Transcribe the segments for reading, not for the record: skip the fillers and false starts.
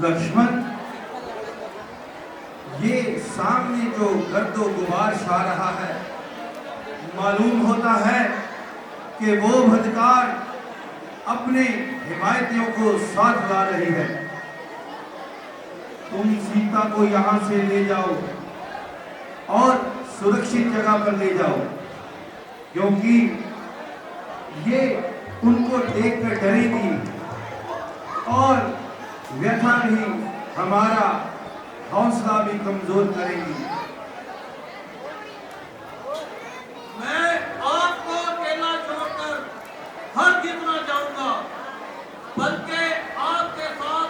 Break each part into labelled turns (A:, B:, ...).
A: लक्ष्मण, ये सामने जो गर्दो गुबार छा रहा है, मालूम होता है कि वो बदकार अपने हिमायतियों को साथ ला रही है। तुम सीता को यहाँ से ले जाओ और सुरक्षित जगह पर ले जाओ, क्योंकि ये उनको देखकर डरेगी और व्यथा भी हमारा हौसला भी कमजोर करेगी।
B: मैं आपको अकेला छोड़कर हर जितना जाऊंगा, बल्कि आपके साथ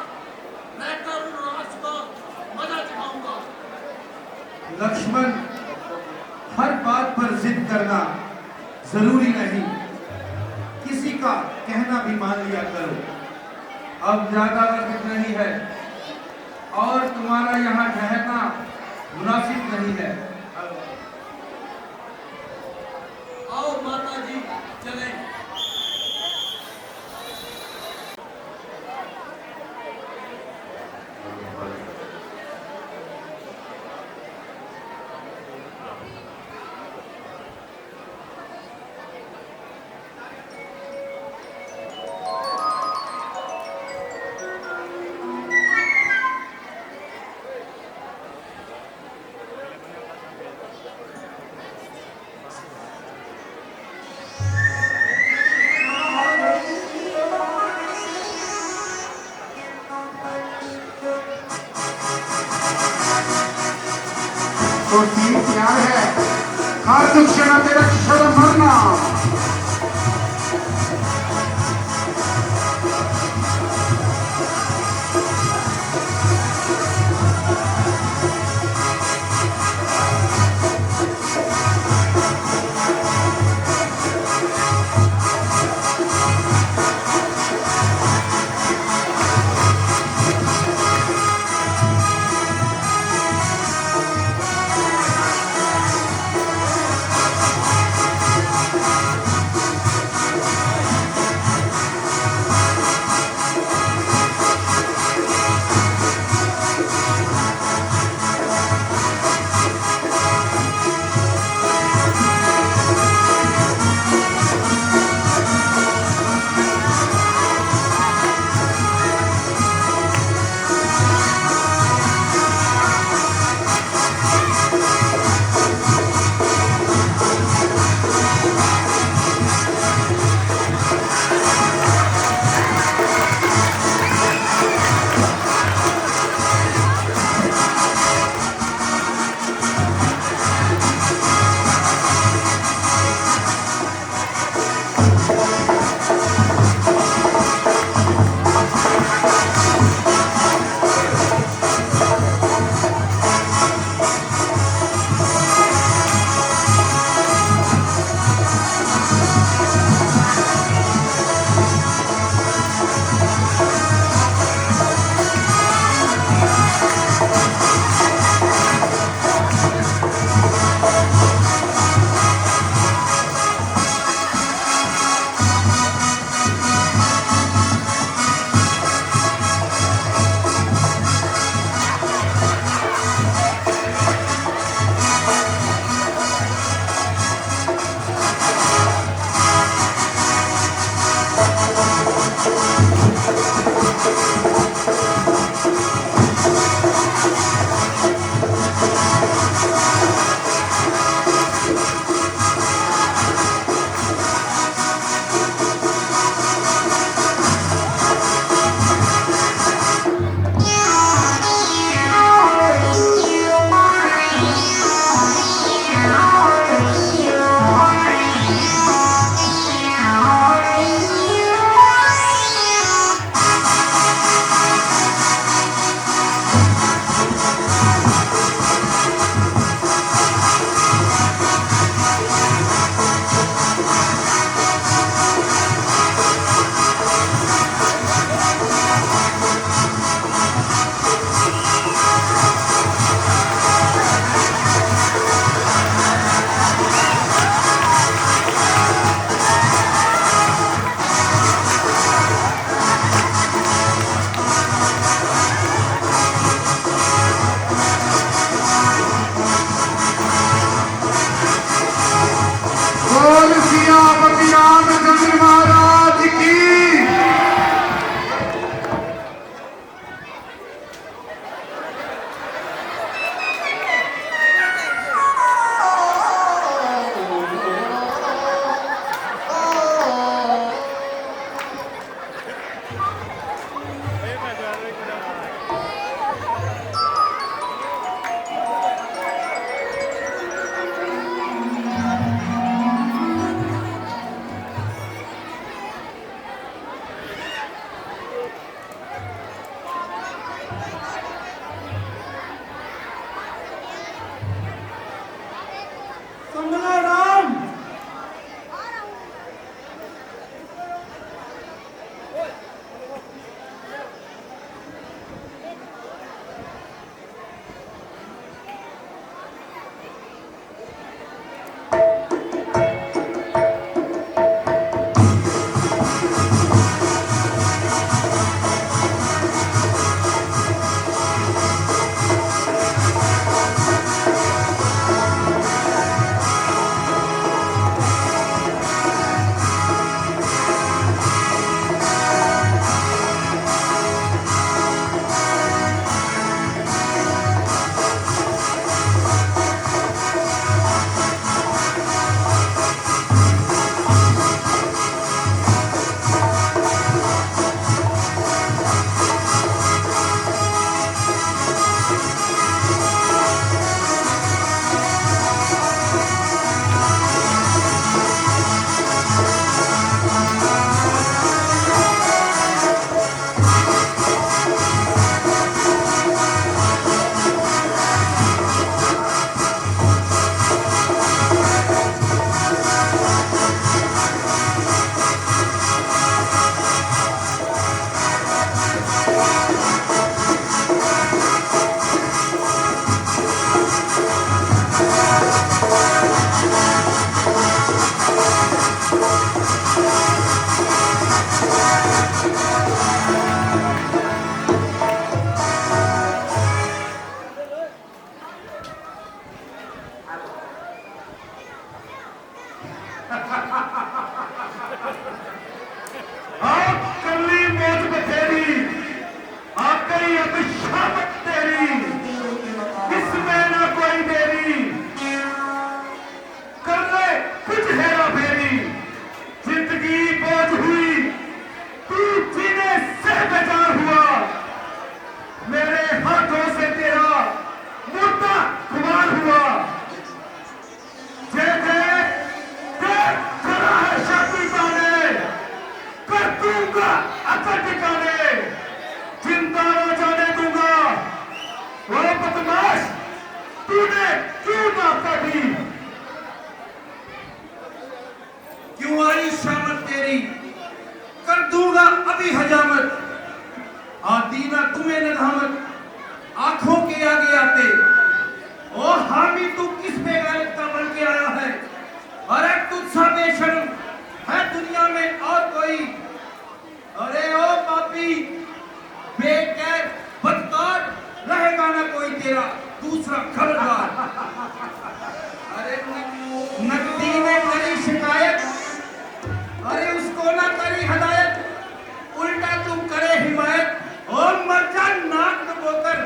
B: रहकर उन राष्ट्र को मजा चखाऊंगा।
A: लक्ष्मण, हर बात पर जिद करना जरूरी नहीं, किसी का कहना भी मान लिया करो। अब ज्यादा वक्त नहीं है और तुम्हारा यहाँ ठहरना मुनासिब नहीं है।
B: आओ माता जी, चलें।
C: तो ठीक प्यार है, हर दुख क्षण तेरा क्षण मरना।
A: आप कली मौज बखेरी, आप गई अब शामत तेरी, इसमें ना कोई देरी, कर ले कुछ हेरा फेरी, जिंदगी बोझ हुई, तू जीने से बेजार हुआ, मेरे हाथों से तेरा मुर्दा खुमार हुआ। जय जय देख खड़ा है शादी पाने, कर दूंगा अकड़ ठिकाने, जिंदा न जाने दूंगा। वो बदमाश तूने क्यों ना काटी, क्यों आई शामत तेरी, कर दूंगा अभी हजामत, आती ना तुम्हें नदामत, आंखों के आगे आते। ओ हामी तू किस बेगारत का बन के आया है, अरे तुझसा बेशर्म है दुनिया में और कोई, अरे ओ पापी बेकैफ बदकार, रहेगा ना कोई तेरा दूसरा खबरदार। अरे नकदी ने करी शिकायत, अरे उसको ना करी हदायत, उल्टा तुम करे हिमायत, और मर जा नाक दबोकर।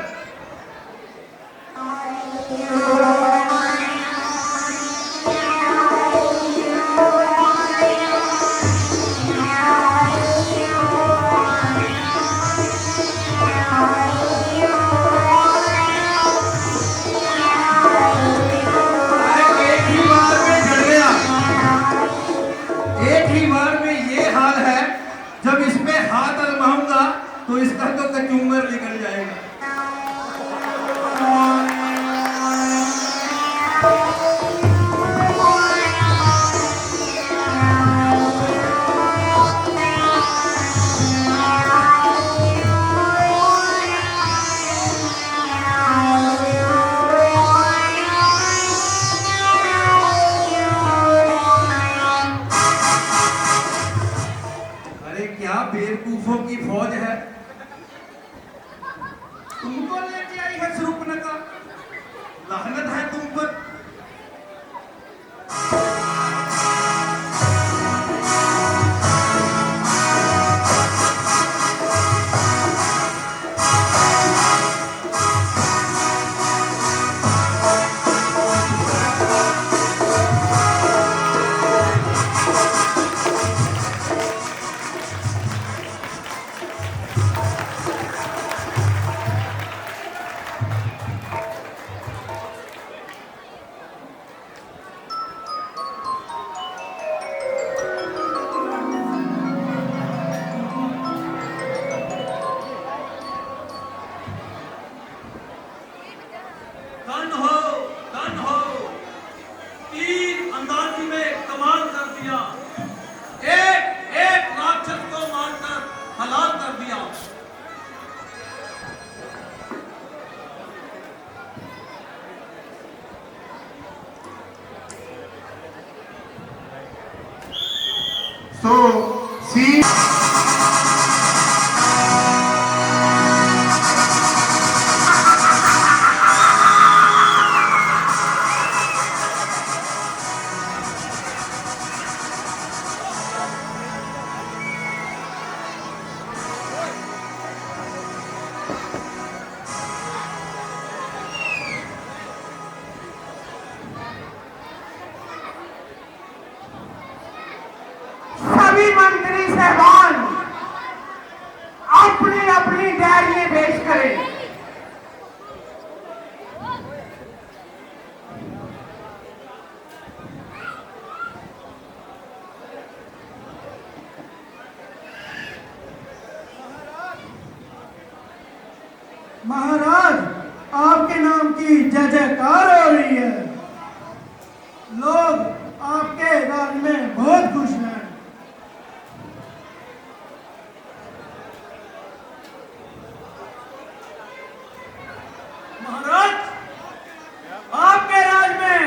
A: जब इस पे हाथ अलमाऊंगा तो इसका तो कचूमर निकल जाएगा। क्या बेवकूफों की फौज है, तुमको लेके आई है शूर्पणखा, लानत है तुम पर।
C: So, see. सभी मंत्री साहबान अपनी अपनी डायरी पेश करें। महाराज, आपके नाम की जय जयकार हो रही है, लोग आपके राज में बहुत खुश हैं। महाराज, आपके राज में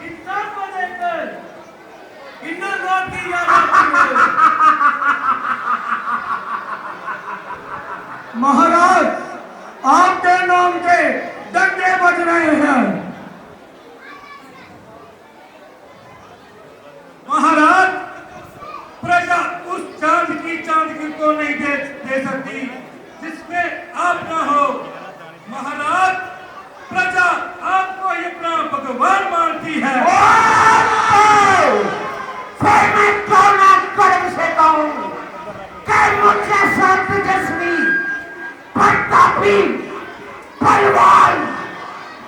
C: इंसान को देखकर इंद्र लोक की याद आती है। महाराज, आपके नाम के डंडे बज रहे हैं।
A: प्रजा उस चांदनी को नहीं दे सकती जिसमें आप ना हो। महाराज, प्रजा आपको अपना भगवान मानती है।
D: फिर मैं क्यों ना गर्व से कहूं कि मुझे सब तेजस्वी, प्रतापी, बलवान,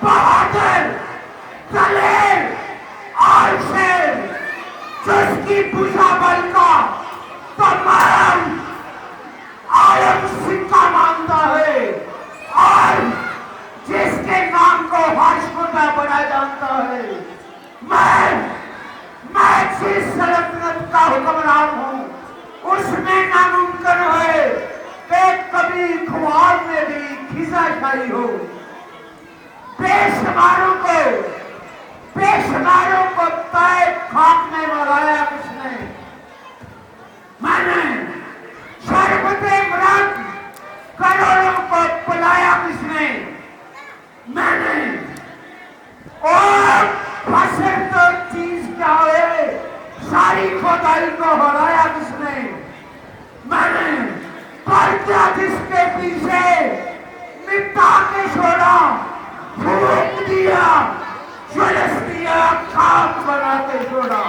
D: बहादुर, दलेर और शेर, जिसकी भुजा बल का तमाम आलम सिक्का मानता है और जिसके नाम को हर्षमुद्रा बना जानता है। मैं जिस सल्तनत का हुक्मरान हूं उसमें नामुमकिन है कि कभी ख्वाब में भी खिजाशाही हो। बेशुमारों को तय खाक में मिलाया किसने? मैंने। शरबते मृग करोड़ों को पिलाया किसने? मैंने। और फसल तो चीज क्या है, सारी खोदाई को हराया किसने? मैंने। पर क्या जिसके पीछे मिटा के छोड़ा, फूक दिया, झुलस दिया, खाक बना के छोड़ा।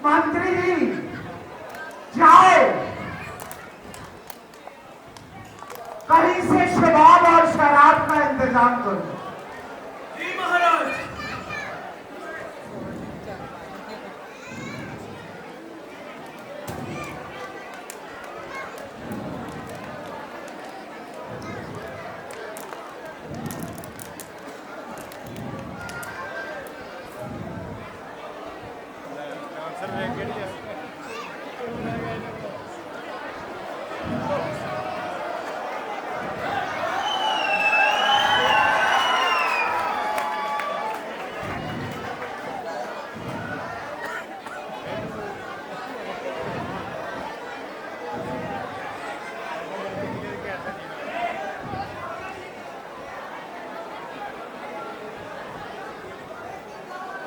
D: मंत्री जी, जाओ कहीं से शराब और शराब का इंतजाम करो।
C: जी महाराज।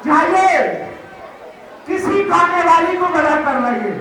D: जाइए किसी गाने वाली को बड़ा करवाइए।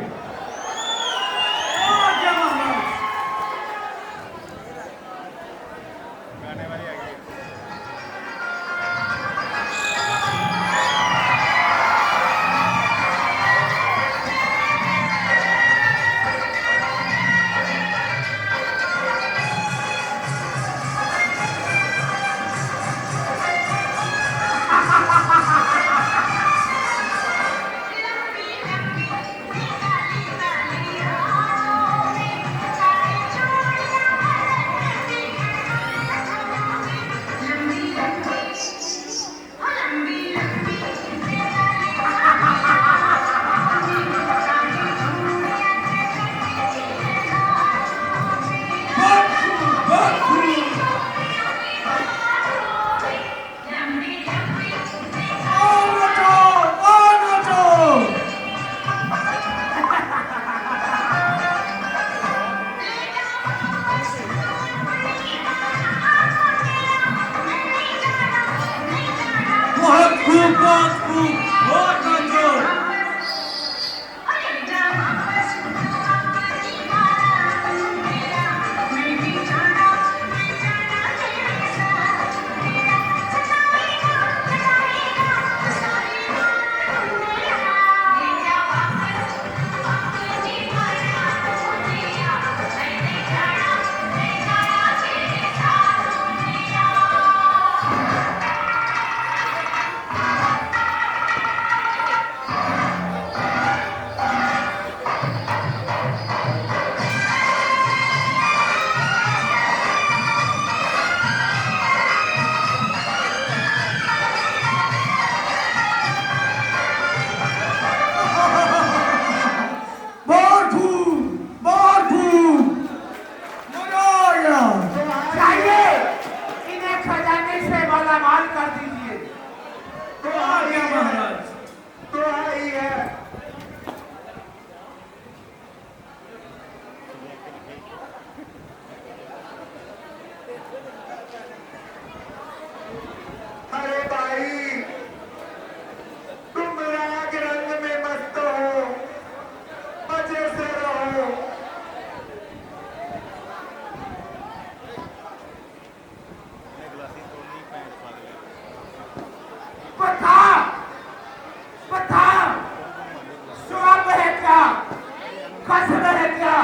D: कसम है क्या?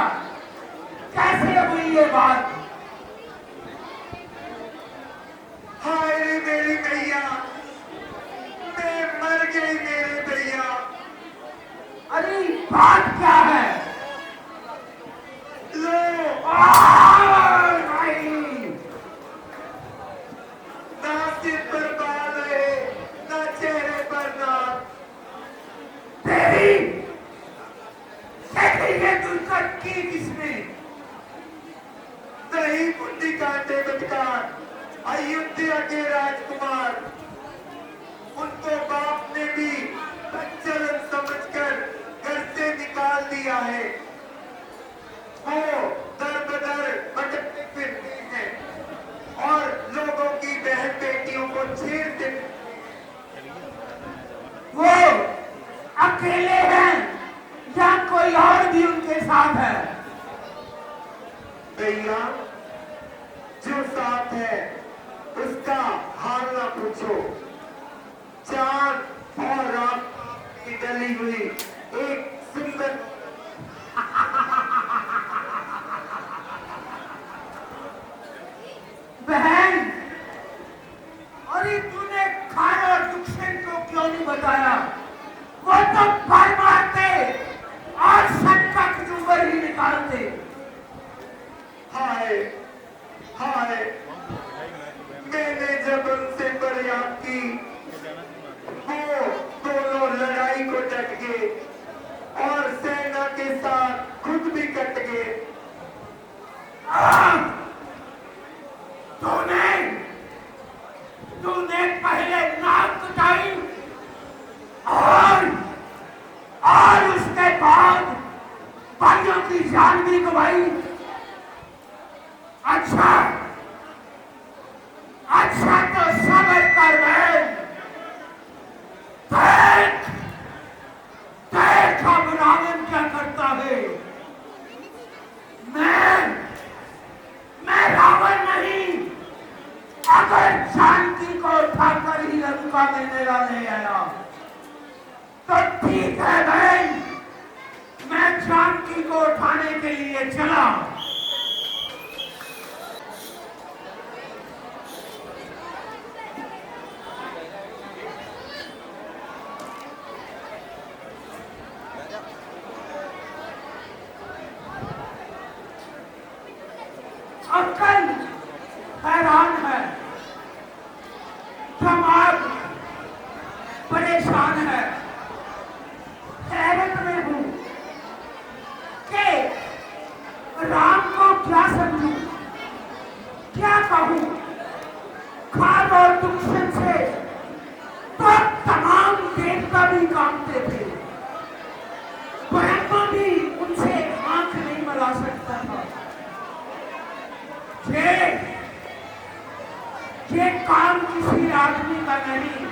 D: कैसे हुई ये बात?
A: हाय रे मेरी भैया, मैं मर गई मेरे भैया।
D: अरे बात क्या है?
A: लो
D: नहीं,
A: ना सिर पर बाल है, ना चेहरे पर नाक।
D: तेरी ये दुर्गत की किसने?
A: दही बुंदी कांटे बटकार, अयोध्या के राजकुमार। उनको बाप ने भी बच्चन समझकर घर से निकाल दिया है। वो दर बदर भटकते फिरते हैं और लोगों की बहन बेटियों को छेड़ते।
D: वो अकेले हैं या कोई और भी उनके साथ है?
A: भैया, जो साथ है उसका हाल ना पूछो। चांद और रात की डली हुई एक सुंदर
D: बहन, अरे तूने खाया दुष्यंत को क्यों नहीं बताया? वो तो पर मारते और सबका कचूबर ही निकालते।
A: हाय हाय, मैंने जब उनसे फरियाद की, वो दोनों लड़ाई को डट गए और सेना के साथ खुद भी कट गए।
D: तूने पहले नाक कटाई और उसके बाद भाइयों की जान भी गवाई। अच्छा तो सबर कर बहन। देख अब रावण क्या करता है। मैं रावण नहीं, अगर जानकी को उठाकर ही लंका में मेरा ले आया तो ठीक है बहन, मैं जानकी को उठाने के लिए चला। अक्कल हैरान है, दिमाग परेशान है, हैरत में हूं कि राम को क्या समझूं, क्या कहूं। खाब और दुष्यंत से तो तमाम देवता भी कांपते थे, ब्रह्मा भी उनसे आंख नहीं मिला सकता था। ये काम किसी आदमी का नहीं।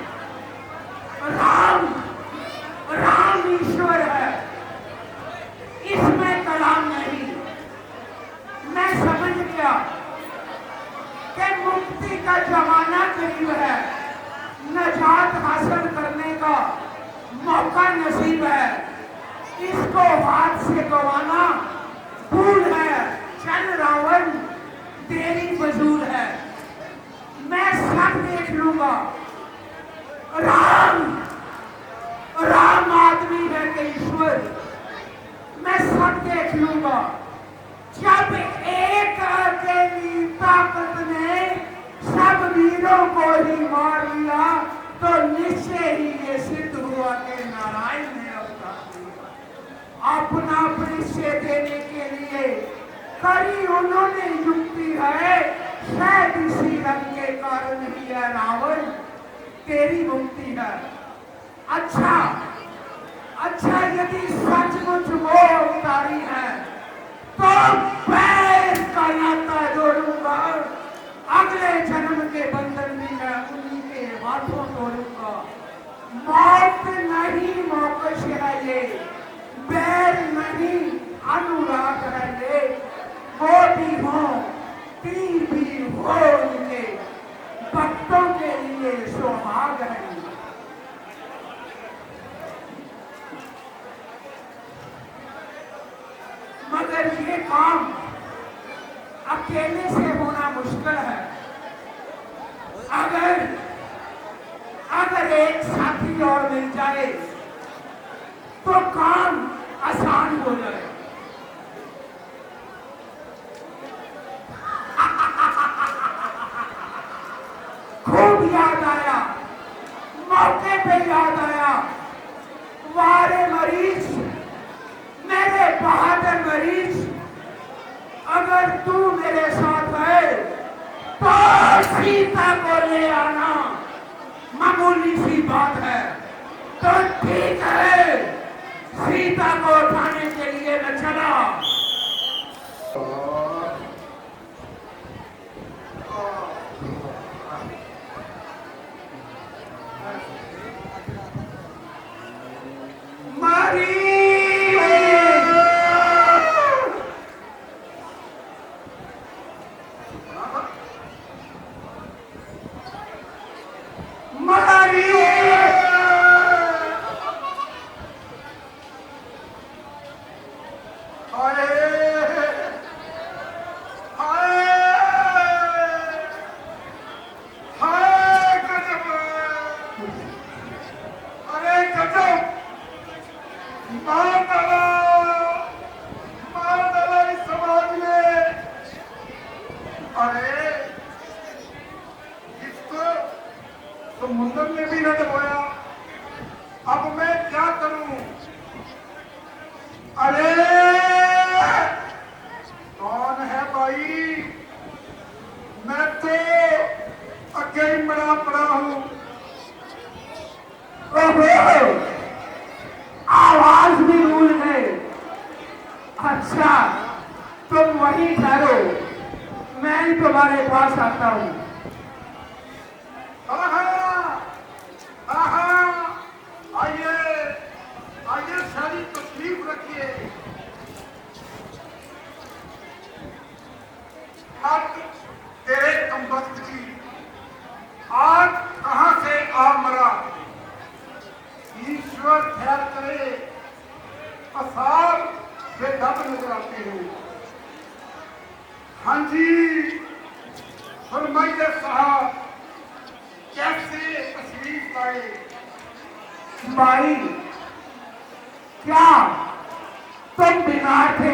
D: राम ईश्वर है, इसमें कलाम नहीं। मैं समझ गया कि मुक्ति का जमाना करीब है, नजात हासिल करने का मौका नसीब है। इसको हाथ से गंवाना भूल है। चल रावण, तेरी मजूर है, मैं सब देख लूंगा। राम आदमी है कि ईश्वर, मैं सब देख लूंगा। जब एक अकेली ताकत ने सब वीरों को ही मार लिया तो निश्चय ही ये सिद्ध हुआ कि नारायण ने अवतार लिया। अपना परिचय देने के लिए करी उन्होंने युक्ति है, शायद इसी रंग के कारण ही है रावण, तेरी मुक्ति है। अच्छा यदि सचमुच वो अवतारी है तो पैर का नाता जोड़ूंगा। अगले जन्म के बंधन भी मैं उन्हीं के हाथों तोड़ूंगा। मौत नहीं मोक्ष है ये, बैर नहीं अनुराग है ये। वो भी हो, तीर भी हो, इनके भक्तों के लिए सुहाग है। मगर ये काम अकेले से होना मुश्किल है। अगर एक साथी और मिल जाए तो काम आसान हो जाए। खूब याद आया, मौके पे याद आया। वारे मरीज, मेरे बहादुर मरीज, अगर तू मेरे साथ है तो सीता को ले आना। मामूली सी बात है तो ठीक है, सीता को उठाने के लिए मैं चला।
A: समुद्र में भी न डुबोया, अब मैं क्या करूं? अरे कौन है भाई? मैं तो अकेले मरा पड़ा हूं।
D: ओहो, आवाज भी भूल गए। अच्छा, तुम वहीं ठहरो, मैं तुम्हारे पास आता हूं।
A: आइए सारी तकलीफ रखिए। अब तेरे कमबख्त की आज कहां से आ मरा? ईश्वर खैर करे, असार बेदब नजर आते हैं। हाँ जी, फरमाइए साहब, कैसे तशरीफ लाए?
D: भाई, क्या तुम बीमार थे?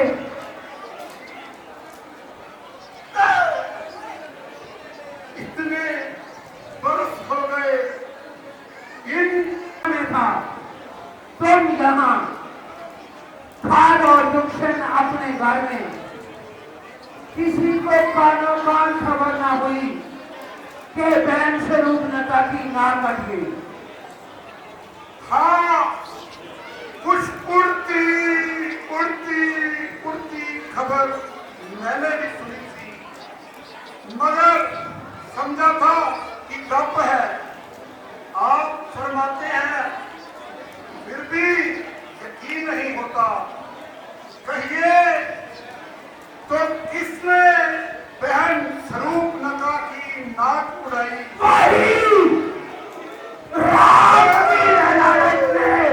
A: इतने बरस हो गए
D: में था, तुम यहाँ खाद और दुक्षण अपने घर में, किसी को कानो कान खबर ना हुई कि बहन स्वरूप नता की नाक कट गई।
A: हाँ, कुछ उड़ती उड़ती खबर मैंने भी सुनी थी, मगर समझा था कि गप है। आप फरमाते हैं, फिर भी यकीन नहीं होता। कहिए तो किसने बहन स्वरूप नका की नाक उड़ाई?
D: राम की अदालत में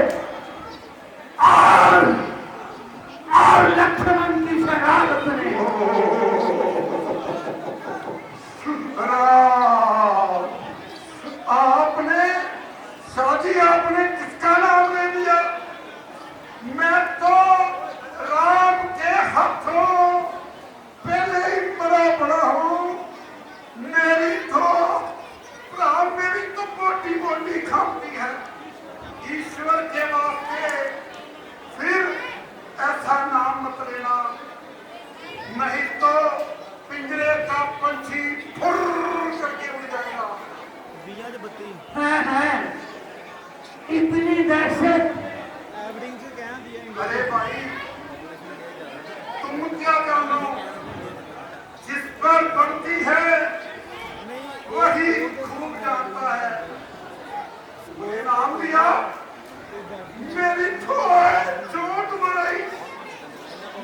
D: और लक्ष्मण की शरारत ने।
A: राम, आपने शादी आपने किसका नाम ले दिया? मैं तो राम के हाथों पहले ही मरा पड़ा हूं। मेरी तो बोटी बोटी खाती है। ईश्वर के वास्ते फिर ऐसा नाम मत लेना, नहीं तो पिंजरे का पंछी फुर करके उड़ जाएगा।
D: है इतनी दहशत।
A: अरे भाई, तुम क्या जानो? जिस पर बनती है वही खूब जानता है। वो नाम दिया, मेरी चोट बढ़ाई,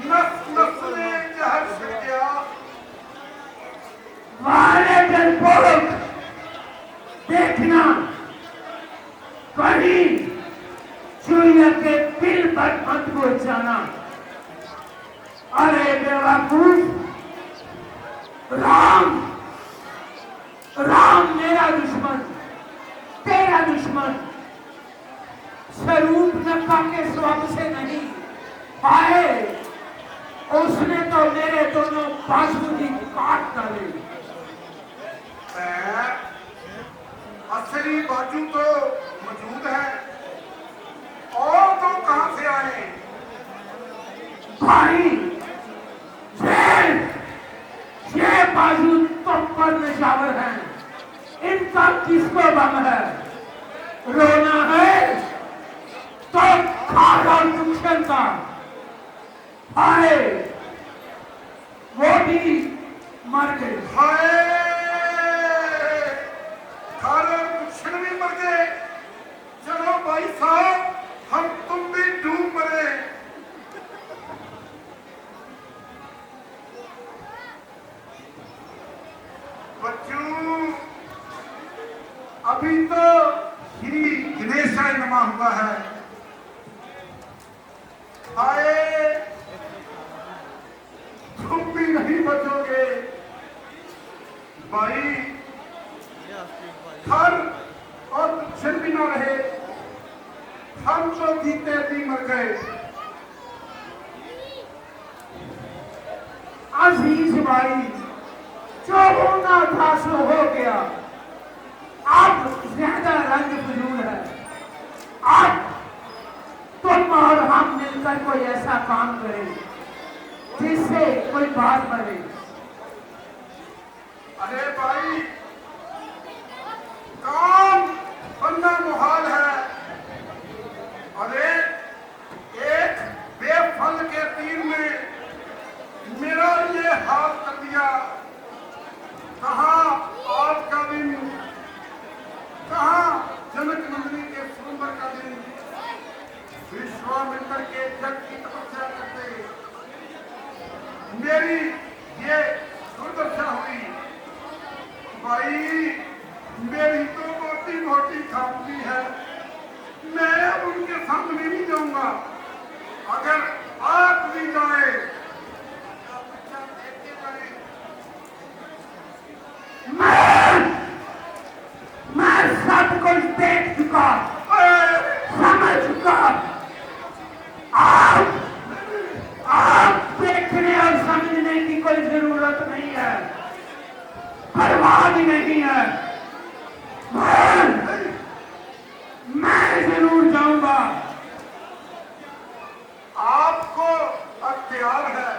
A: नस नस में जहर से गया।
D: वाले डरपोक, देखना कहीं चुड़िया के दिल पर मत पहुंचाना। अरे बेवकूफ, राम राम मेरा दुश्मन, तेरा दुश्मन, स्वरूप नक्का के स्वभाव से नहीं आए, उसने तो मेरे दोनों बाजू ही काट डाले।
A: असली बाजू तो मौजूद है, और तो कहां से आए?
D: भाई ये बाजू तुम पर निशावर है, इनका किसको बम है? रोना है तो खाओ दुश्मन का। आए वो भी मर गए।
A: हाय, खारो दुश्मन भी मर गए। चलो भाई साहब, हम तुम भी डूब मरे। बच्चों, अभी तो श्री गणेशाय नमः हुआ है। आए, तुम भी नहीं बचोगे भाई। घर और दुश्मन भी ना रहे, हम तो जीते भी मर गए।
D: अजीज भाई, जो होना था सो हो गया। अब ज्यादा रंग फजूल है। अब तुम और हम मिलकर कोई ऐसा काम करें जिससे कोई बात बने।
A: अरे भाई, काम बनना मुहाल है। अरे एक बेफल के तीर में मेरा ये हाथ कर दिया। कहाँ आज का दिन, कहाँ जनक नंदिनी के स्वयंवर का दिन, विश्वामित्र के जग की तपस्या करते मेरी ये दुर्दशा हुई। भाई, मेरी तो मोटी मोटी खामती है, मैं अब उनके सामने नहीं जाऊंगा। अगर आप भी जाए,
D: मैं सब कुछ देख चुका, समझ चुका। आप देखने और समझने की कोई जरूरत नहीं है, परवाह भी नहीं है। मैं जरूर जाऊंगा।
A: आपको अख्तियार है।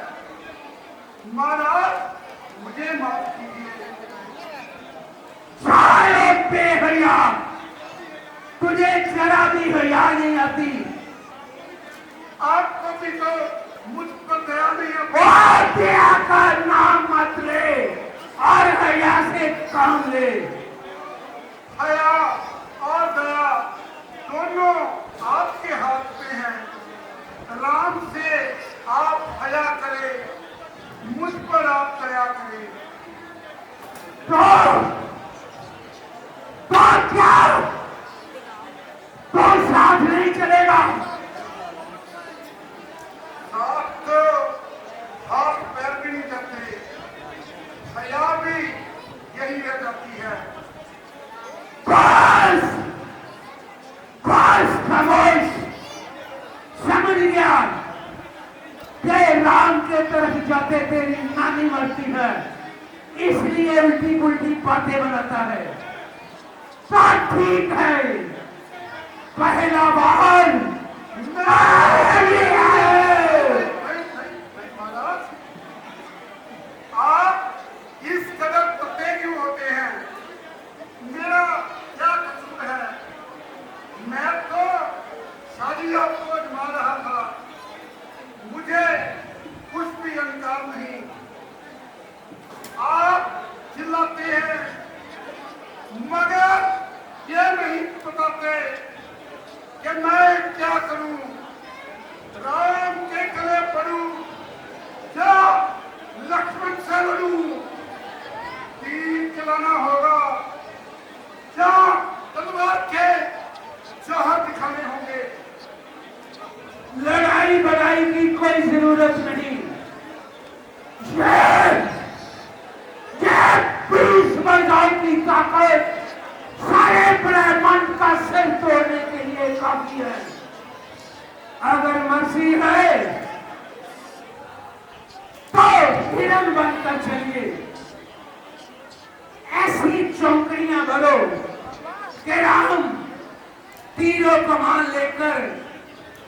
A: महाराज, मुझे माफ कीजिए।
D: सारे बेहया, तुझे जरा भी हया नहीं आती।
A: आपको भी तो मुझ पर दया नहीं है।
D: और दया का नाम मत ले और हया से काम ले।
A: हया और दया दोनों आपके हाथ में हैं। राम से आप हया करें, मुझ पर आप दया करें।
D: तो क्या तो साथ नहीं चलेगा?
A: साथ तो हाथ पैर भी नहीं चलते, हया भी यही रह जाती है।
D: बस बस खामोश। समझ गया कि राम के तरफ जाते तेरी नानी मरती है, इसलिए उल्टी पुल्टी बातें बनाता है। तो ठीक है, पहला बार
A: महाराज, आप इस कदर पते क्यों होते हैं? मेरा क्या कसूर है? मैं तो शादी आपको अजमा रहा था, मुझे कुछ भी अंकार नहीं। आप चिल्लाते हैं मगर ये नहीं बताते कि मैं क्या करूं। राम के गले पड़ूं या लक्ष्मण से लड़ूं? तीर चलाना होगा या तलवार के जौहर दिखाने होंगे।
D: लड़ाई बड़ाई की कोई जरूरत नहीं। हिरण बनकर चलिए। ऐसी चौकड़ियां भरो कि राम तीरों कमान लेकर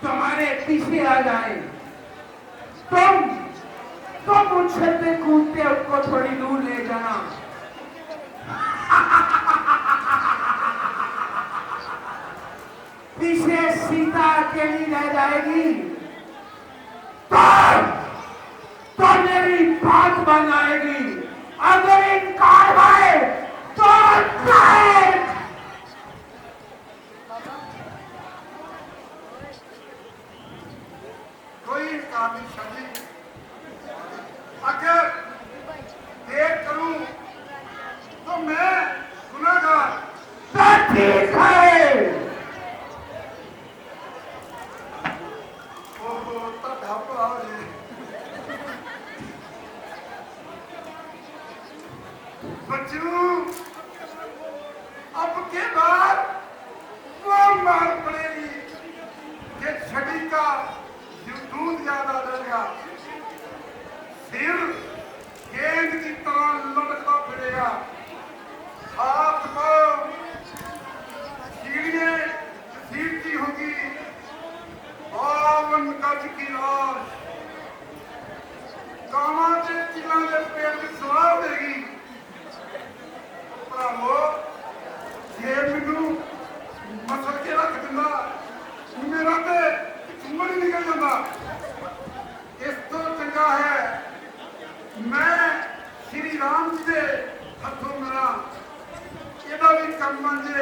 D: तुम्हारे पीछे आ जाए। तुम उछलते कूदते उसको थोड़ी दूर ले जाना। पीछे सीता अकेली रह जाएगी तो मेरी बात बन आएगी। अगर इनकार है तो
E: कोई इनकार नहीं शर्मी। अगर देर करूं तो मैं गुनाहगार।
D: ठीक है।
E: ओहो तो ढापो आओ जी। बच्चों अब के बाद वो मार पड़ेगी कि छड़ी का दूध ज्यादा डरेगा। सिर गेंद की तरह लटकता फिरेगा। हाथ पांव सीढ़ियां सीढ़ती होगी। 52 गज की लाश कामा के चिल्ला के पेट में सवार देगी। भरावो ये मैनू मसल के रख दिंदा मेरा ते चुम्बड़ ही निकल जाता। इस तो चंगा है मैं श्री राम जी के हथों मरा। ਇਹਦਾ ਵੀ ਕੰਮ ਮੰਜੇ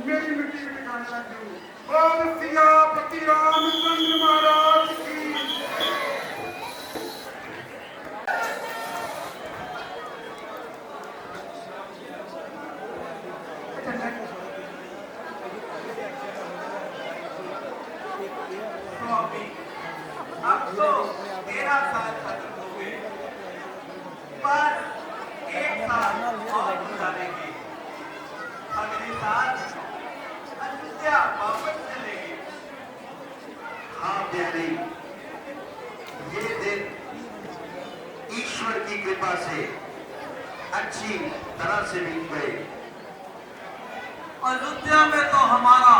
E: मेरी मिट्टी में टिकाने लग जाऊं। बोल सियापति रामचंद्र महाराज की।
B: स्वामी, अब तो 13 साल खत्म हो गए, पर 1 साल और गुजारेंगे। अगले साल अयोध्या वापस चलेंगे।
F: हाँ प्यारे, ये दिन ईश्वर की कृपा से अच्छी तरह से बीत गए।
B: अयोध्या में तो हमारा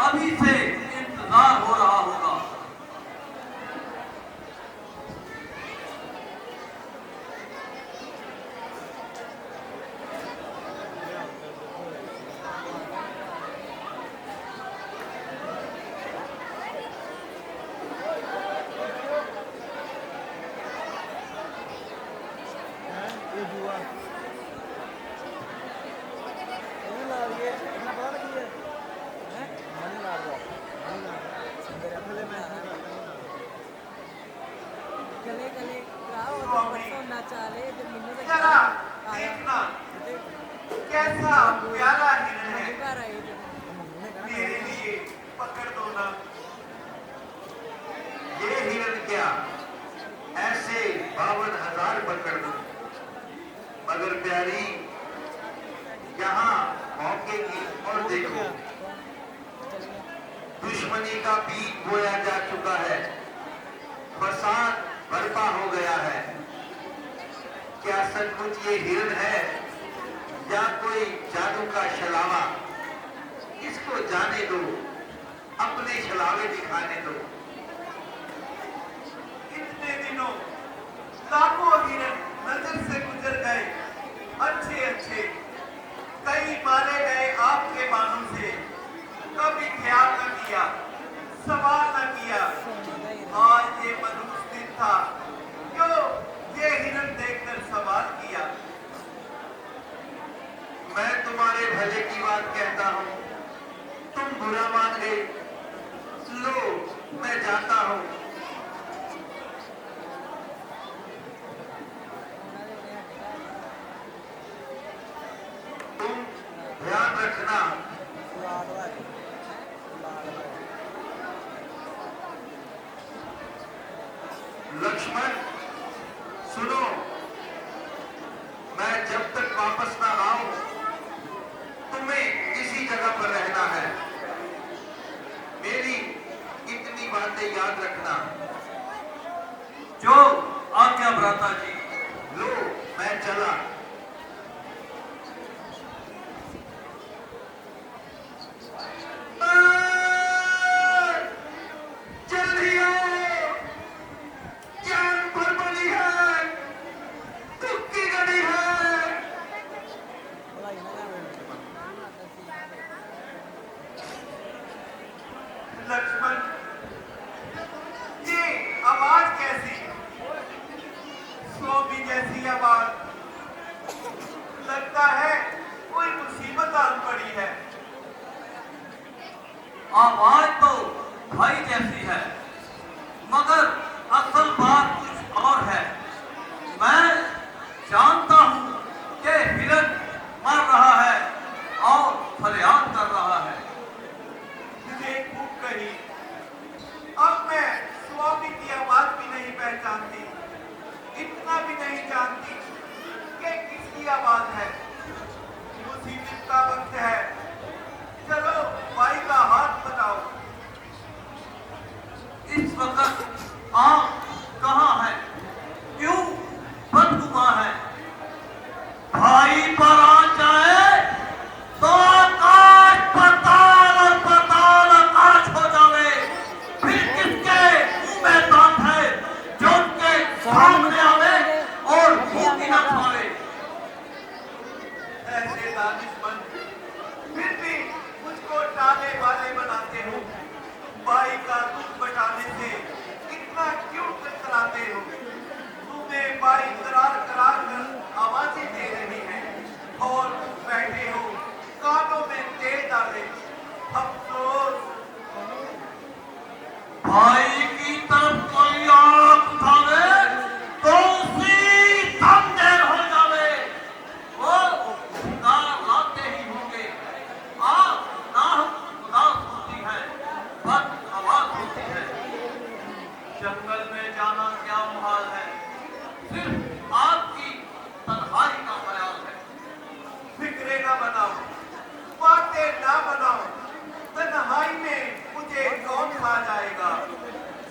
B: अभी से इंतजार हो रहा होगा। जरा देखना कैसा प्यारा हिरण है, मेरे लिए पकड़ दो ना।
F: ये हिरण क्या ऐसे 52,000 पकड़ दूं? मगर प्यारी यहाँ मौके की और देखो, दुश्मनी का बीज बोया जा चुका है। फसाद बर्पा हो गया है। क्या सचमुच ये हिरण है या कोई जादू का छलावा? इसको जाने दो, अपने छलावे दिखाने दो।
B: इतने दिनों लाखों हिरण नजर से गुजर गए, अच्छे अच्छे, कई मारे गए आपके बाणों से। कभी ख्याल न किया, सवाल न किया। आज ये मनुष्य दिन था, क्यों ये हिरण देखकर सवाल किया।
F: मैं तुम्हारे भले की बात कहता हूँ, तुम बुरा मान गए। लो मैं जाता हूँ। तुम ध्यान रखना। लक्ष्मण सुनो, मैं जब तक वापस ना आऊं तुम्हें इसी जगह पर रहना है। मेरी इतनी बातें याद रखना।
B: जो आज्ञा भ्राता इतना भी नहीं जानती कि किसकी आवाज है। मुसीबत का वक्त है, चलो भाई का हाथ बताओ।
F: इस वक्त आप कहाँ है? क्यों बदगुमा है? भाई पर आ जाए तो आकाश पाताल और पाताल आकाश हो जावे। फिर किसके मुंह में दांत है जो उनके सामने आवे और मुंह की न खावे।
B: ऐसे दानिशमंद फिर भी मुझको टाले वाले बनाते हो। भाई का दुख बटाने से इतना क्यों कतराते हो? तुम्हें भाई करार करार कर आवाजें दे रही है और तुम बैठे हो कानों में तेल डाले। अफसोस
F: भाई की तरफ कोई आंख उठावे तो उसी दम देर हो जावे। वो शिकार लाते ही होंगे। आप नाहक उदास होती है, बद आवाज होती है। जंगल में जाना क्या मुहाल है, सिर्फ आपकी तन्हाई का ख्याल है।
B: फिक्रे ना बनाओ, बातें ना बनाओ। तन्हाई में मुझे कौन खा जाएगा?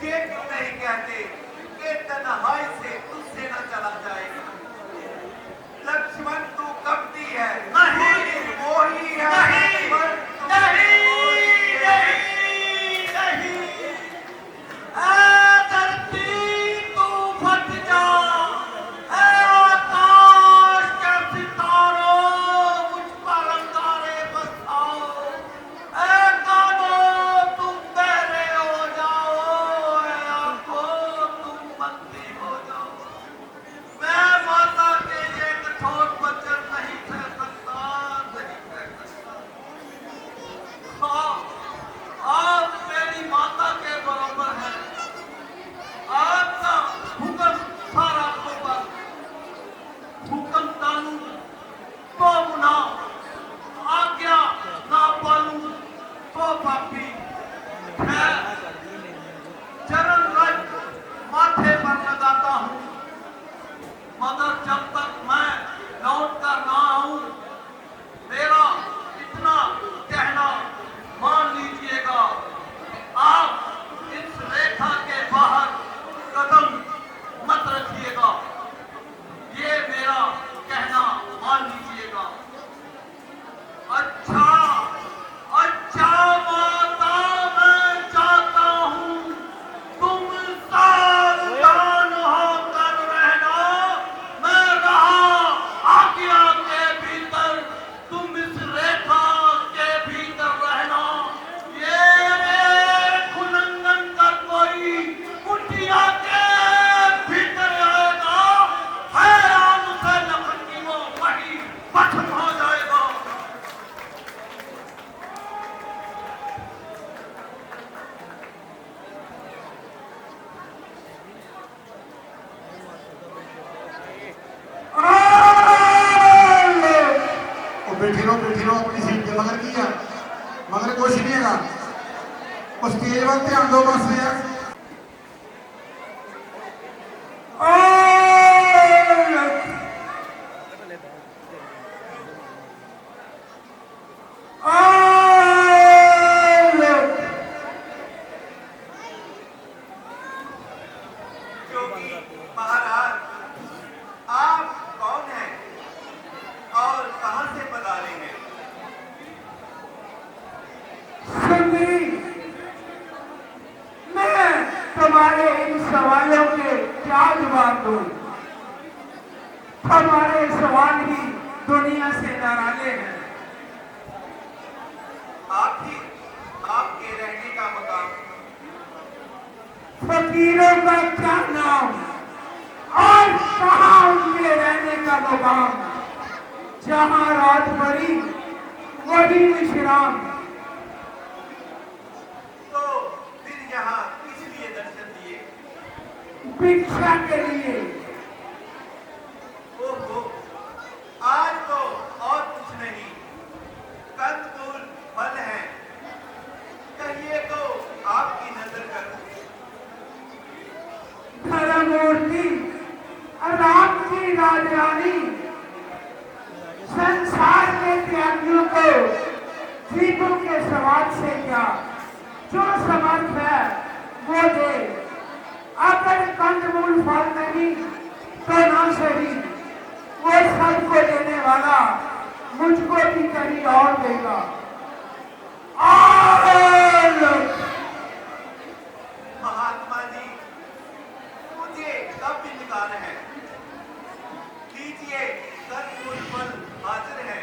B: ये क्यों नहीं कहते कि तन्हाई से तुझसे न चला जाएगा? लक्ष्मण तू कपटी है,
F: नहीं,
B: वो ही है।
F: नहीं,
B: पर तू
F: नहीं,
B: कोई है।
F: नहीं, ऐ धरती तू फट जा, ऐ आकाश के सितारों मुझ पर अंगारे बरसाओ, ऐ कानों तुम बहरे हो जाओ, ऐ आंखों तुम बंदी हो जाओ। मैं माता के ये कठोर वचन नहीं सह सकता, नहीं सह सकता। हाँ, आप मेरी माता के बराबर हैं। आपका हुक्म सारा होगा। हुक्म टालूं तो गुनाह, आज्ञा ना पालूं तो पापी। खैर, चरण रज माथे पर लगाता हूँ, मगर जब तक मैं लौट कर ना आऊं, मेरा इतना कहना मान लीजिएगा। आप इस रेखा के बाहर कदम मत रखिएगा। ये मेरा कहना मान लीजिएगा। अच्छा, अच्छा माता, मैं चाहता हूँ तुम सावधान होकर रहना। मैं रहा आज्ञा के भीतर, तुम इस रेखा के भीतर रहना। ये खुलंगन का कोई कुटिया के भीतर आएगा, हैरान से लखनऊ वो वही पथन हो जाएगा।
E: ਉਹ ਬੈਠੀ ਰਹੋ ਆਪਣੀ ਸੀਟ ਤੇ। ਮਗਰ ਕੀ ਆ? ਮਗਰ ਕੁਛ ਨਹੀਂ ਹੈਗਾ। ਉਹ ਸਟੇਜ ਵੱਲ ਧਿਆਨ ਦਿਓ ਬਸ ਯਾਰ।
B: क्योंकि महाराज आप कौन हैं और कहां से पधारे हैं?
D: सुंदरी, मैं तुम्हारे इन सवालों के क्या जवाब दूं? हमारे सवाल ही दुनिया से निराले हैं।
B: आखिर आपके रहने का मकाम?
D: फकीरों का क्या नाम और कहाँ उनके रहने का मुकाम? जहाँ रात पड़ी वही विश्राम।
B: तो फिर यहाँ किस लिए दर्शन दिए?
D: भिक्षा के लिए।
B: ओहो, आज तो और कुछ नहीं, कंदमूल फल है। कहिए तो आपकी नजर करूं।
D: धर्ममूर्ति, यहाँ से ही वो सबको देने वाला मुझको भी कहीं और देगा।
B: महात्मा जी, मुझे कब इंतजार है? लीजिए, सतगुरु फल हाजिर है।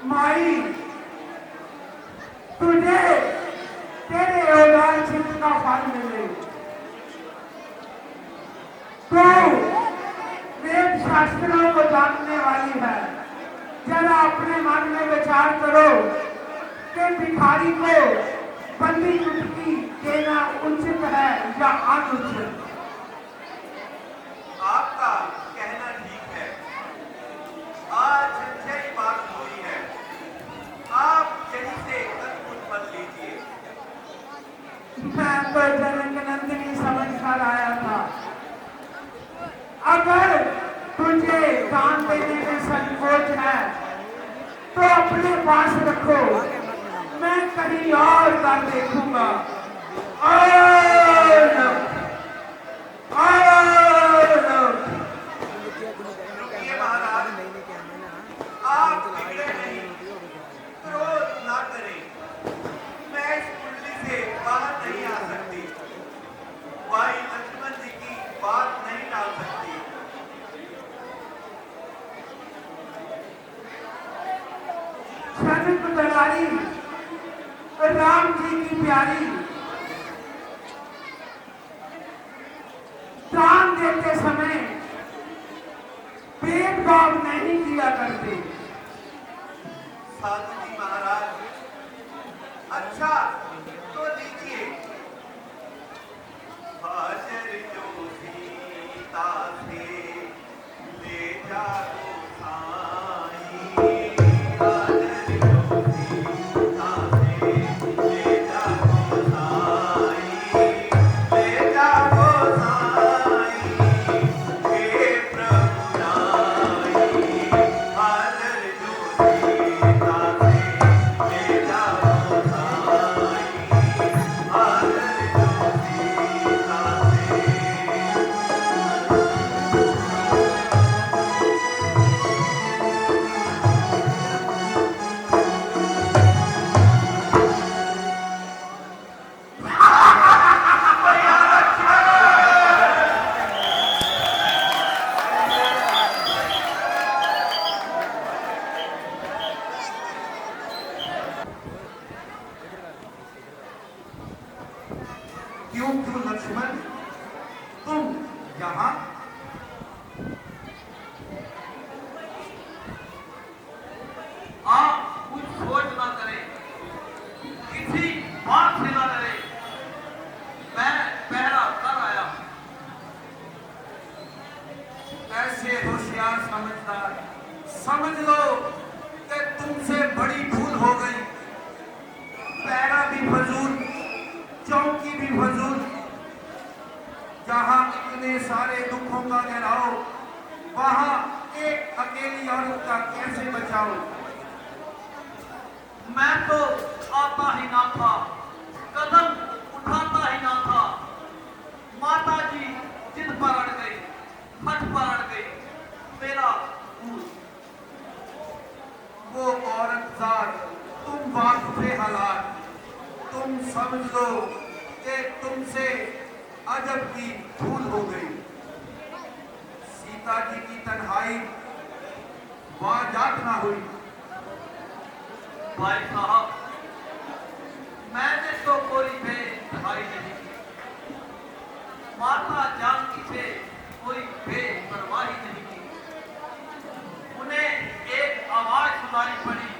D: माई, तुझे तेरे योगदान चित्त का फल मिले। तू वेद शास्त्रों को जानने वाली है। जरा अपने मन में विचार करो कि भिखारी को बंदी चुटकी देना उचित है या अनुचित।
B: आपका कहना ठीक है। आज सच्चाई बात हुई है। आप यहीं से सतगुरु फल लीजिए।
D: मैं तो जनक नंदिनी समझ कर आया था। अगर तुझे दान देने में संकोच है तो अपने पास रखो, मैं कहीं और कर देखूंगा।
B: रुकिए महाराज, आप बिगड़े नहीं, क्रोध ना करें। मैं इस कुंडली से बाहर नहीं आ सकती। भाई लक्ष्मण जी की बात नहीं टाल सकती।
D: शरण दुलारी, राम जी की प्यारी, दान देते समय भेदभाव नहीं किया करते।
B: साधु जी महाराज, अच्छा तो लीजिए। हाजिर जो सीता से ले जाओ साईं। हाजिर जो सीता से ले जाओ साईं। ले जाओ साईं, हे प्रभु नाई। हाजिर जो सीता से ले जाओ साईं। हाजिर जो सीता से।
A: क्यों क्यों लक्ष्मण, तुम यहाँ?
C: आप कुछ सोच ना करें, किसी बात से ना डरे। मैं पहरा कर आया हूं।
A: ऐसे होशियार समझदार, समझ लो कि तुमसे बड़ी भूल हो गई। पैरा भी फजूल, चौकी भी फजूल। जहां इतने सारे दुखों का घेराव, वहां एक अकेली औरत का कैसे बचाओ?
C: मैं तो आता ही ना था, कदम उठाता ही ना था। माता जी जिद पर अड़ गई, हट पर अड़ गई। मेरा भूल।
A: वो औरत जात, तुम वाक़िफ़े हालात। तुम समझ लो कि तुमसे अजब की भूल हो गई। सीता जी की तन्हाई वाजात ना हुई।
C: भाई साहब, मैंने तो कोई बेइंतहाई नहीं की। माता जानकी से कोई बेपरवाही नहीं की। उन्हें एक आवाज सुनाई पड़ी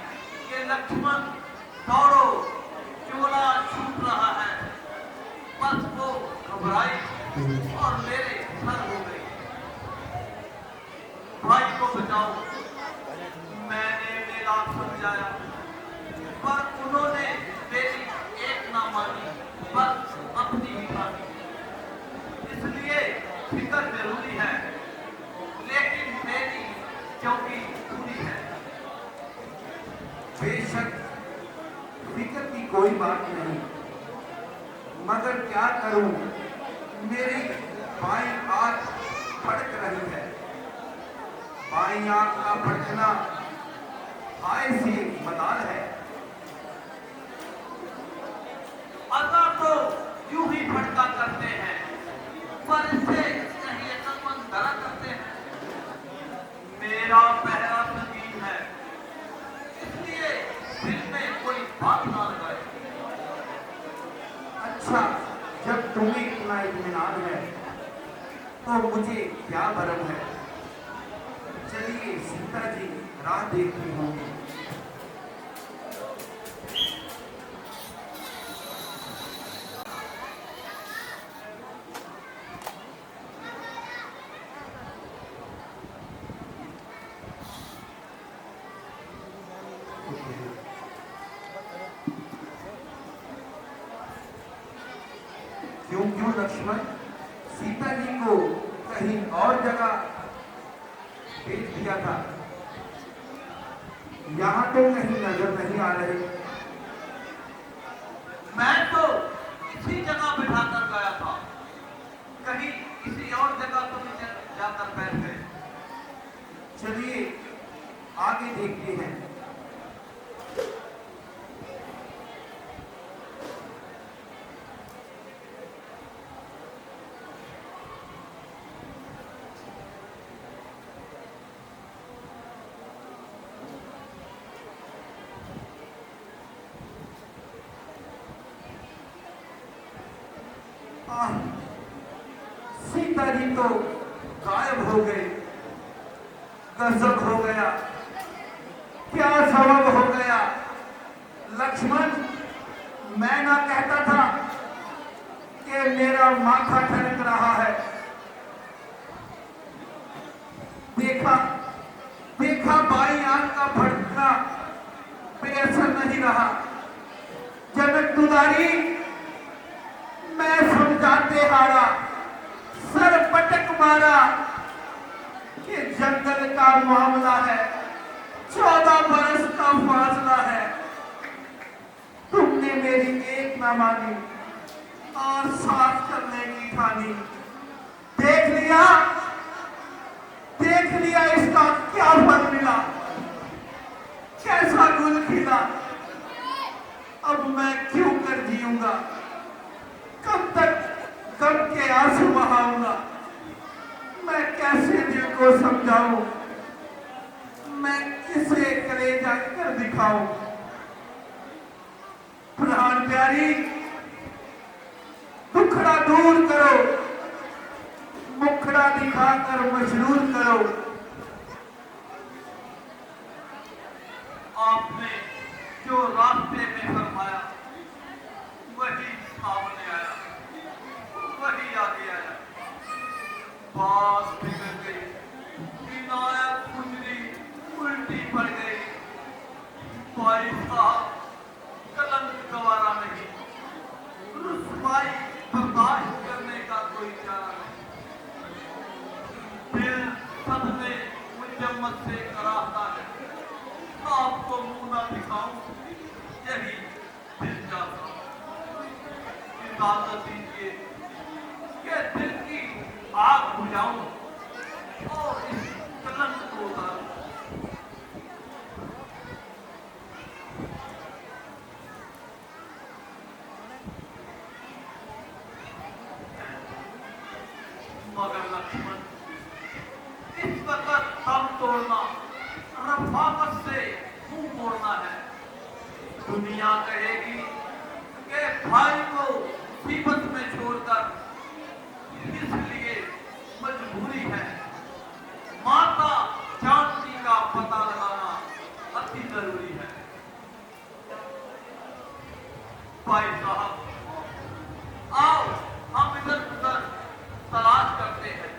C: कि लक्ष्मण दौड़ो, चोला छूट रहा है। बस वो घबराई और मेरे सर हो गई। भाई को बचाओ। मैंने मेरा समझाया, पर उन्होंने मेरी एक ना मानी, बस अपनी ही मानी। इसलिए फिक्र जरूरी है, लेकिन मेरी चौकी पूरी है।
A: बेशक फिक्र की कोई बात नहीं, मगर क्या करूं? मेरी बाईं आंख फड़क रही है। बाईं आंख का फड़कना हाय सी मलाल है।
C: अगर तो यूं ही भटका करते हैं, पर इससे कहीं अकलमंद डरा करते हैं। मेरा पहरा संगीन है, इसलिए दिल में कोई बात ना लगाए।
A: अच्छा, जब तुम्हें इतना इत्मीनान है तो मुझे क्या भरम है। चलिए सीता जी राह देखती होंगी। क्यों लक्ष्मण, सीता जी को कहीं और जगह भेज दिया था, यहाँ तो कहीं नजर नहीं आ रहे।
C: मैं तो इसी जगह बिठा कर गया था, कहीं किसी और जगह तो नहीं जाकर बैठ गए।
A: चलिए आगे देखते हैं। सीता जी तो गायब हो गए। गजब हो गया, क्या सबब हो गया। लक्ष्मण, मैं ना कहता था कि मेरा माथा ठनक रहा है। देखा देखा बाईं आंख का भड़कना बेअसर नहीं रहा। जनक दुलारी, मैं समझाते हारा, सर पटक मारा। ये जंगल का मामला है, 14 बरस का फासला है। तुमने मेरी एक ना मानी और साथ करने की ठानी। देख लिया इसका क्या फल मिला, कैसा गुल खिला। अब मैं क्यों कर जीऊंगा, कब तक गम के आंसू बहाऊंगा। मैं कैसे दिल को समझाऊं, मैं किसे कलेजा कर दिखाऊं। प्राण प्यारी, दुखड़ा दूर करो, मुखड़ा दिखाकर मशरूर करो।
C: आपने जो रास्ते में फरमाया वही सामने आया, वही आगे आया। बात बिगड़ गई, इनायत गुजरी, उल्टी पड़ गई। भाई साहब, कलंक गवारा नहीं, रुसवाई बर्दाश्त करने का कोई चारा नहीं। दिल सदमे मुजम्मत से कराहता है, आपको मुंह ना दिखाऊं, यही दिल चाहता। इजाजत दीजिए कि दिल की आग बुझाऊं और इस कलंक को उतारूं। मगर लक्ष्मण, इस वक्त दम तोड़ना, रफाकत से मुंह मोड़ना है। दुनिया कहेगी कि भाई को मुसीबत में छोड़कर इसलिए मजबूरी है। माता जानकी का पता लगाना अति जरूरी है। भाई साहब, आओ हम इधर उधर तलाश करते हैं।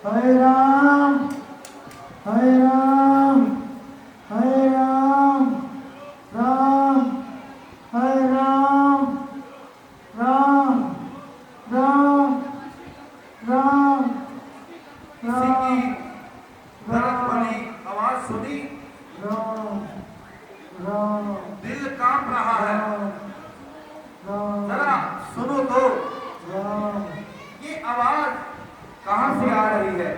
D: हरे राम हरे राम हरे राम राम हरे राम राम राम राम
A: किसी की दर्द भरी आवाज सुनी,
D: राम राम
A: दिल कांप रहा है।
D: राम
A: जरा सुनो तो,
D: राम
A: ये आवाज कहां से आ रही है?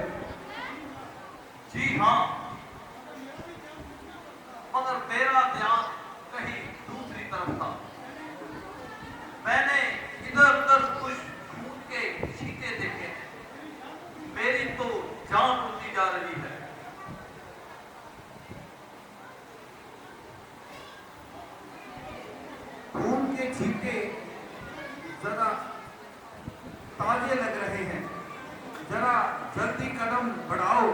C: जी हाँ, मगर मेरा ध्यान कहीं दूसरी तरफ था। मैंने इधर उधर कुछ खून के छींटे देखे हैं। मेरी तो जान उड़ती जा रही है।
A: खून के छींटे जरा ताजे लग रहे हैं, जरा जल्दी कदम बढ़ाओ।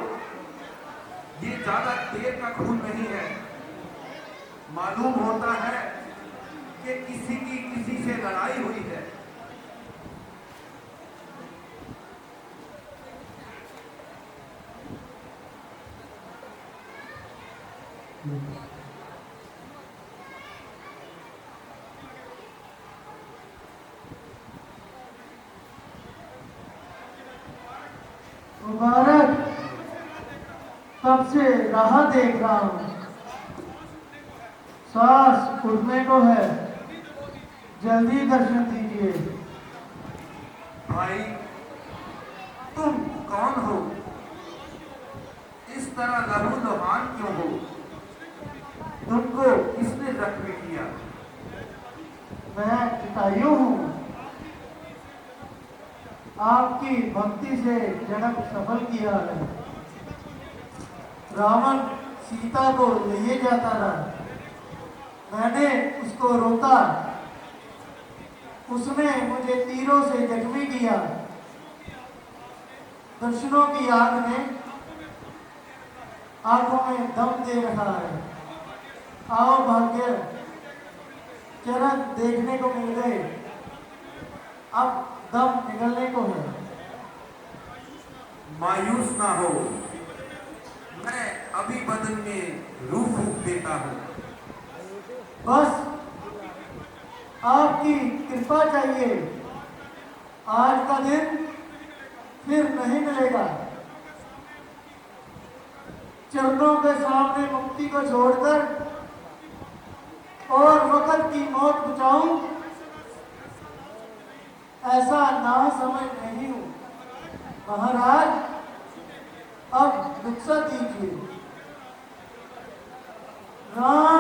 A: ये ज्यादा देर का खून नहीं है। मालूम होता है कि किसी की किसी से लड़ाई हुई है।
D: मुबारक, तब से राह देख रहा हूँ। सांस उठने को है, जल्दी दर्शन दीजिए।
A: भाई, तुम कौन हो? इस तरह लहूलुहान क्यों हो? तुमको किसने जख्मी किया?
D: मैं जटायु हूँ। आपकी भक्ति से जनक सफल किया है। रावण सीता को लिए जाता रहा, मैंने उसको रोका, उसने मुझे तीरों से जख्मी किया। दर्शनों की आग ने आंखों में दम दे रखा है। आओ भाग्य, चरण देखने को मिल गए, अब दम निकलने को है।
A: मायूस ना हो, मैं अभी बदन में रूह फूंक देता हूँ।
D: बस आपकी कृपा चाहिए। आज का दिन फिर नहीं मिलेगा। चरणों के सामने मुक्ति को छोड़कर और वक्त की मौत बचाऊं, ऐसा ना समझ नहीं हूं। महाराज, अब रुखसत दीजिए। राम